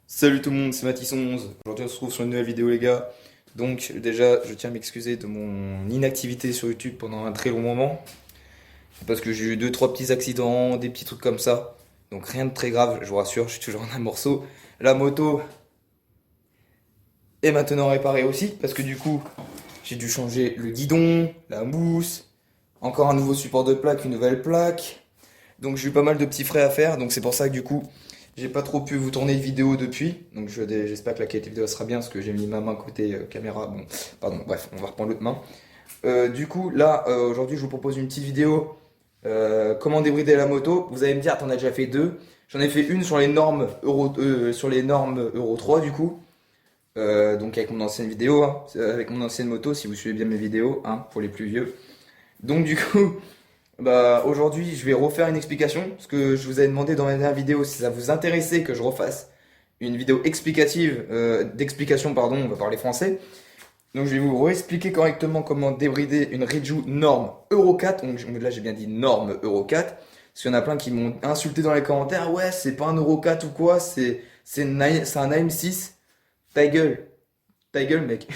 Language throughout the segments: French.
Salut tout le monde, c'est Mathis11. Aujourd'hui on se retrouve sur une nouvelle vidéo les gars. Donc déjà je tiens à m'excuser de mon inactivité sur YouTube pendant un très long moment. Parce que j'ai eu deux trois petits accidents, des petits trucs comme ça. Donc rien de très grave, je vous rassure, je suis toujours en un morceau. La moto est maintenant réparée aussi. Parce que du coup j'ai dû changer le guidon, la mousse, encore un nouveau support de plaque, une nouvelle plaque. Donc j'ai eu pas mal de petits frais à faire. Donc c'est pour ça que du coup j'ai pas trop pu vous tourner de vidéo depuis, donc j'espère que la qualité vidéo sera bien parce que j'ai mis ma main côté caméra. Bon, pardon, bref, on va reprendre l'autre main. Du coup, là, aujourd'hui, je vous propose une petite vidéo comment débrider la moto. Vous allez me dire, t'en as déjà fait deux. J'en ai fait une sur les normes Euro 3 du coup. Donc avec mon ancienne vidéo, hein, avec mon ancienne moto, si vous suivez bien mes vidéos, hein, pour les plus vieux. Donc du coup, bah, aujourd'hui, je vais refaire une explication, parce que je vous avais demandé dans ma dernière vidéo si ça vous intéressait que je refasse une vidéo explicative, d'explication, pardon, on va parler français. Donc je vais vous réexpliquer correctement comment débrider une Riju norme Euro 4. Donc là j'ai bien dit norme Euro 4. Parce qu'il y en a plein qui m'ont insulté dans les commentaires. Ouais, c'est pas un Euro 4 ou quoi, c'est un AM6. Ta gueule mec.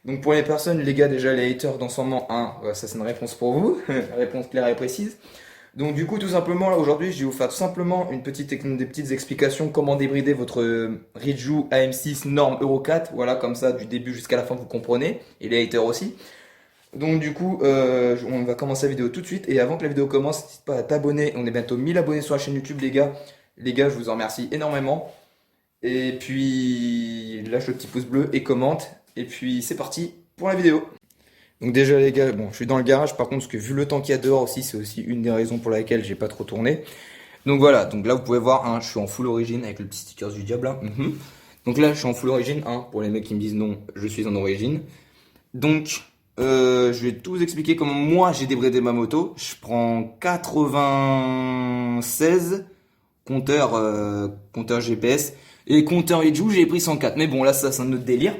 Donc pour les personnes, les gars, déjà les haters d'ensemble 1, ça c'est une réponse pour vous, réponse claire et précise. Donc du coup tout simplement là aujourd'hui je vais vous faire tout simplement des petites explications comment débrider votre Riju AM6 norme Euro 4, voilà comme ça du début jusqu'à la fin vous comprenez, et les haters aussi. Donc du coup on va commencer la vidéo tout de suite, et avant que la vidéo commence, n'hésite pas à t'abonner, on est bientôt 1000 abonnés sur la chaîne YouTube les gars. Les gars je vous en remercie énormément. Et puis lâche le petit pouce bleu et commente. Et puis c'est parti pour la vidéo. Donc déjà les gars, bon je suis dans le garage par contre parce que vu le temps qu'il y a dehors aussi, c'est aussi une des raisons pour laquelle j'ai pas trop tourné. Donc voilà, donc là vous pouvez voir, hein, je suis en full origine avec le petit sticker du diable là. Donc là je suis en full origine, hein, pour les mecs qui me disent non, je suis en origine. Donc je vais tout vous expliquer comment moi j'ai débridé ma moto. Je prends 96 compteur GPS. Et compteur Iju, j'ai pris 104. Mais bon, là, ça, c'est un autre délire.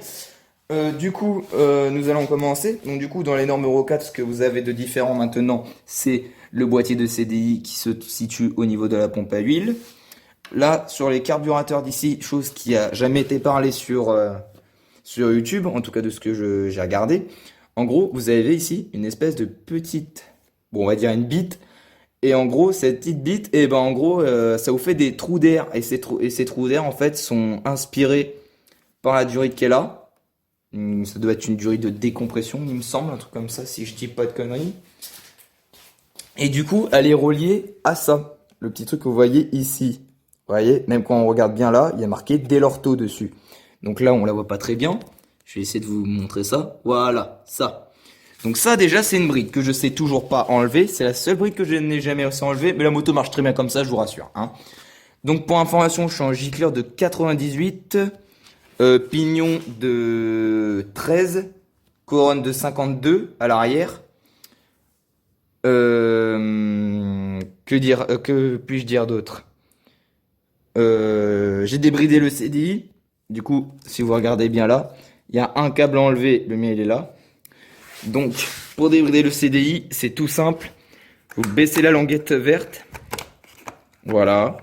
Du coup, nous allons commencer. Donc, du coup, dans les normes Euro 4, ce que vous avez de différent maintenant, c'est le boîtier de CDI qui se situe au niveau de la pompe à huile. Là, sur les carburateurs d'ici, chose qui a jamais été parlée sur YouTube, en tout cas de ce que j'ai regardé. En gros, vous avez ici une espèce de petite, bon, on va dire une bite. Et en gros, cette petite bite, et ben en gros, ça vous fait des trous d'air. Et ces trous d'air, en fait, sont inspirés par la durite qu'elle a. Ça doit être une durite de décompression, il me semble, un truc comme ça, si je dis pas de conneries. Et du coup, elle est reliée à ça. Le petit truc que vous voyez ici. Vous voyez, même quand on regarde bien là, il y a marqué Delorto dessus. Donc là, on la voit pas très bien. Je vais essayer de vous montrer ça. Voilà, ça. Donc ça déjà c'est une brique que je sais toujours pas enlever. C'est la seule brique que je n'ai jamais réussi à enlever. Mais la moto marche très bien comme ça, je vous rassure, hein. Donc pour information, je suis en gicleur de 98, pignon de 13, couronne de 52 à l'arrière. Que puis-je dire d'autre? J'ai débridé le CDI. Du coup, si vous regardez bien là, il y a un câble à enlever, le mien il est là. Donc, pour débrider le CDI, c'est tout simple. Vous baissez la languette verte. Voilà.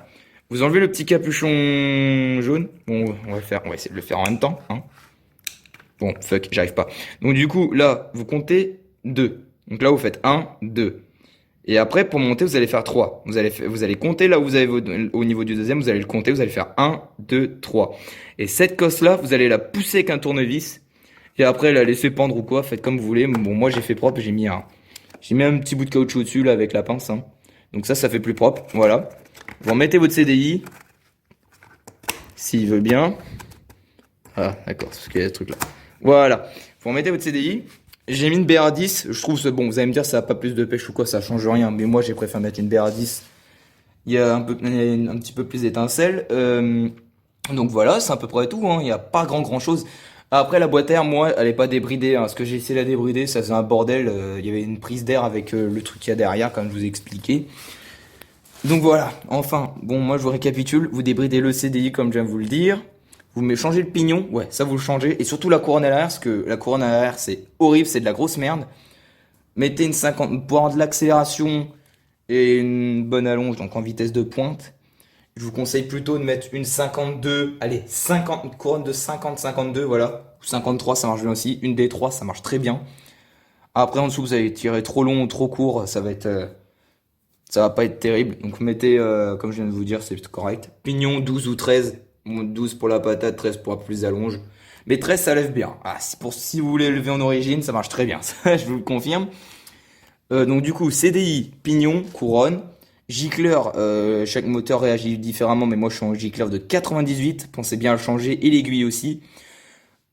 Vous enlevez le petit capuchon jaune. Bon, on va essayer de le faire en même temps, hein. Bon, fuck, j'arrive pas. Donc du coup, là, vous comptez 2. Donc là, vous faites 1, 2. Et après, pour monter, vous allez faire 3. Vous allez compter là où vous avez au niveau du deuxième, vous allez le compter, vous allez faire 1, 2, 3. Et cette cosse-là, vous allez la pousser avec un tournevis. Et après, la laisser pendre ou quoi, faites comme vous voulez. Bon, moi, j'ai fait propre, j'ai mis un petit bout de caoutchouc dessus, là, avec la pince, hein. Donc ça fait plus propre, voilà. Vous remettez votre CDI, s'il veut bien. Ah, d'accord, c'est parce qu'il y a ce truc là. Voilà. Vous remettez votre CDI. J'ai mis une BR10, je trouve c'est bon. Vous allez me dire, ça n'a pas plus de pêche ou quoi, ça change rien. Mais moi, j'ai préféré mettre une BR10. Il y a un petit peu plus d'étincelles. Donc voilà, c'est à peu près tout, hein. Il n'y a pas grand chose. Après, la boîte à air, moi, elle est pas débridée, hein. Parce que j'ai essayé de la débrider, ça faisait un bordel. Il y avait une prise d'air avec le truc qu'il y a derrière, comme je vous ai expliqué. Donc voilà, enfin, bon, moi je vous récapitule. Vous débridez le CDI, comme je viens de vous le dire. Vous changez le pignon, ouais, ça vous le changez. Et surtout la couronne à l'arrière, parce que la couronne à l'arrière, c'est horrible, c'est de la grosse merde. Mettez une 50 pour avoir de l'accélération et une bonne allonge, donc en vitesse de pointe. je vous conseille plutôt de mettre une 52, allez, 50, une couronne de 50-52, voilà. Ou 53, ça marche bien aussi. Une des trois, ça marche très bien. Après, en dessous, vous allez tirer trop long ou trop court, ça va pas être terrible. Donc mettez, comme je viens de vous dire, c'est correct. Pignon 12 ou 13. Bon, 12 pour la patate, 13 pour la plus allonge. Mais 13, ça lève bien. Ah, si vous voulez lever en origine, ça marche très bien. Ça, je vous le confirme. Donc du coup, CDI, pignon, couronne. Gicleur, chaque moteur réagit différemment, mais moi je suis en gicleur de 98. Pensez bien à le changer et l'aiguille aussi.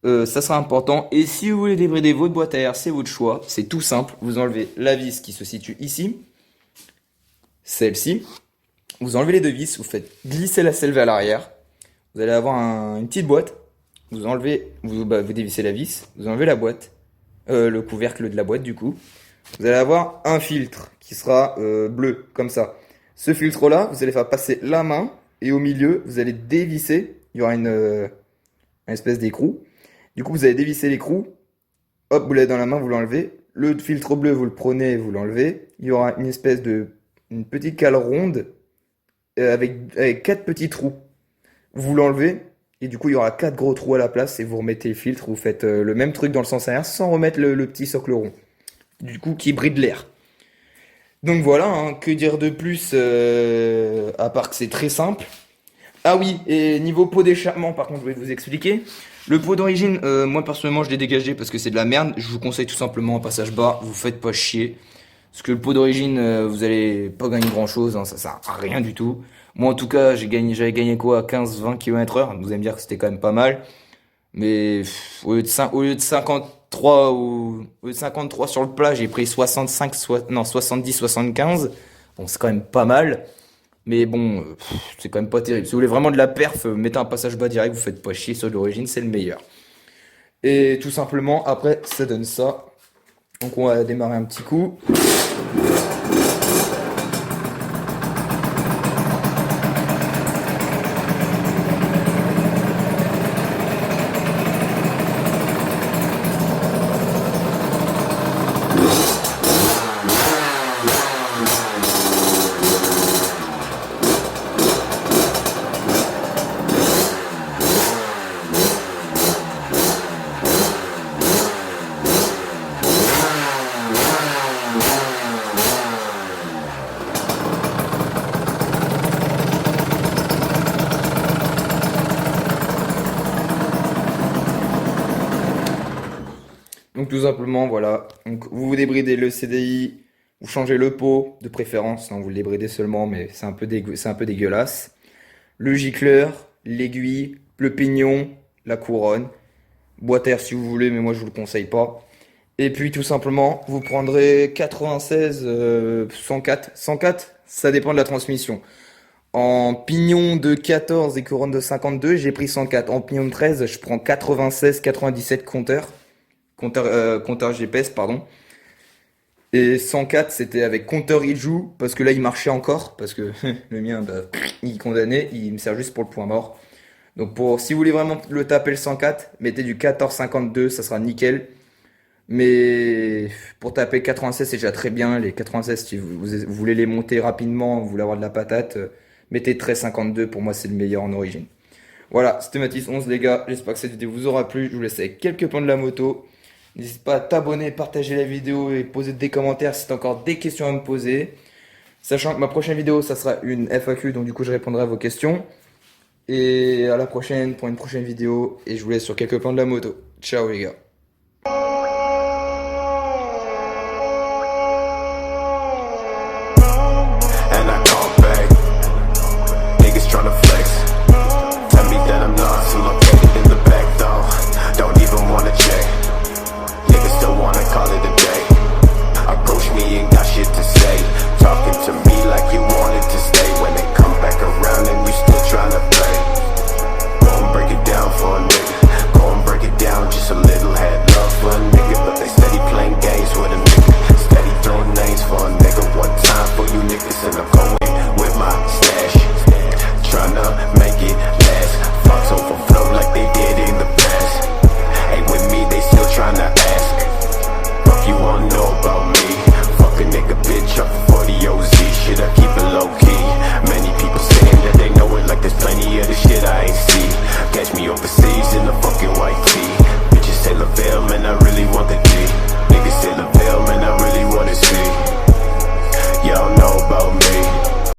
Ça sera important. Et si vous voulez débrider votre boîte à air, c'est votre choix. C'est tout simple. Vous enlevez la vis qui se situe ici, celle-ci. Vous enlevez les deux vis, vous faites glisser la selle vers l'arrière. Vous allez avoir une petite boîte. Vous enlevez, vous dévissez la vis. Vous enlevez la boîte, le couvercle de la boîte du coup. Vous allez avoir un filtre qui sera bleu, comme ça. Ce filtre-là, vous allez faire passer la main et au milieu, vous allez dévisser. Il y aura une espèce d'écrou. Du coup, vous allez dévisser l'écrou. Hop, vous l'avez dans la main, vous l'enlevez. Le filtre bleu, vous le prenez, vous l'enlevez. Il y aura une petite cale ronde avec quatre petits trous. Vous l'enlevez et du coup, il y aura quatre gros trous à la place et vous remettez le filtre. Vous faites le même truc dans le sens inverse sans remettre le petit socle rond. Du coup, qui bride l'air. Donc voilà, hein, que dire de plus à part que c'est très simple. Ah oui, et niveau pot d'échappement, par contre, je vais vous expliquer. Le pot d'origine, moi personnellement, je l'ai dégagé parce que c'est de la merde. Je vous conseille tout simplement un passage bas, vous faites pas chier. Parce que le pot d'origine, vous allez pas gagner grand chose, hein, ça sert à rien du tout. Moi en tout cas, j'avais gagné quoi, 15-20 km/h. Vous allez me dire que c'était quand même pas mal. Mais au lieu de 53 au lieu de 53 sur le plat, j'ai pris 65, non 70-75. Bon, c'est quand même pas mal. Mais bon, c'est quand même pas terrible. Si vous voulez vraiment de la perf, mettez un passage bas direct, vous faites pas chier sur l'origine, c'est le meilleur. Et tout simplement, après, ça donne ça. Donc on va démarrer un petit coup. Donc tout simplement, voilà. Donc vous débridez le CDI, vous changez le pot de préférence, non, vous le débridez seulement, mais c'est un peu dégueulasse. Le gicleur, l'aiguille, le pignon, la couronne, boîte à air si vous voulez, mais moi je vous le conseille pas. Et puis tout simplement, vous prendrez 96, 104, 104, ça dépend de la transmission. En pignon de 14 et couronne de 52, j'ai pris 104. En pignon de 13, je prends 96, 97 compteur GPS, pardon. Et 104, c'était avec compteur il joue, parce que là, il marchait encore, parce que le mien, bah, il condamnait, il me sert juste pour le point mort. Donc si vous voulez vraiment le taper le 104, mettez du 14,52, ça sera nickel. Mais pour taper 96, c'est déjà très bien. Les 96, si vous voulez les monter rapidement, vous voulez avoir de la patate, mettez 13,52, pour moi, c'est le meilleur en origine. Voilà, c'était Mathis 11 les gars, j'espère que cette vidéo vous aura plu. Je vous laisse avec quelques points de la moto. N'hésite pas à t'abonner, partager la vidéo et poser des commentaires si tu as encore des questions à me poser. Sachant que ma prochaine vidéo, ça sera une FAQ, donc du coup je répondrai à vos questions. Et à la prochaine pour une prochaine vidéo. Et je vous laisse sur quelques plans de la moto. Ciao les gars.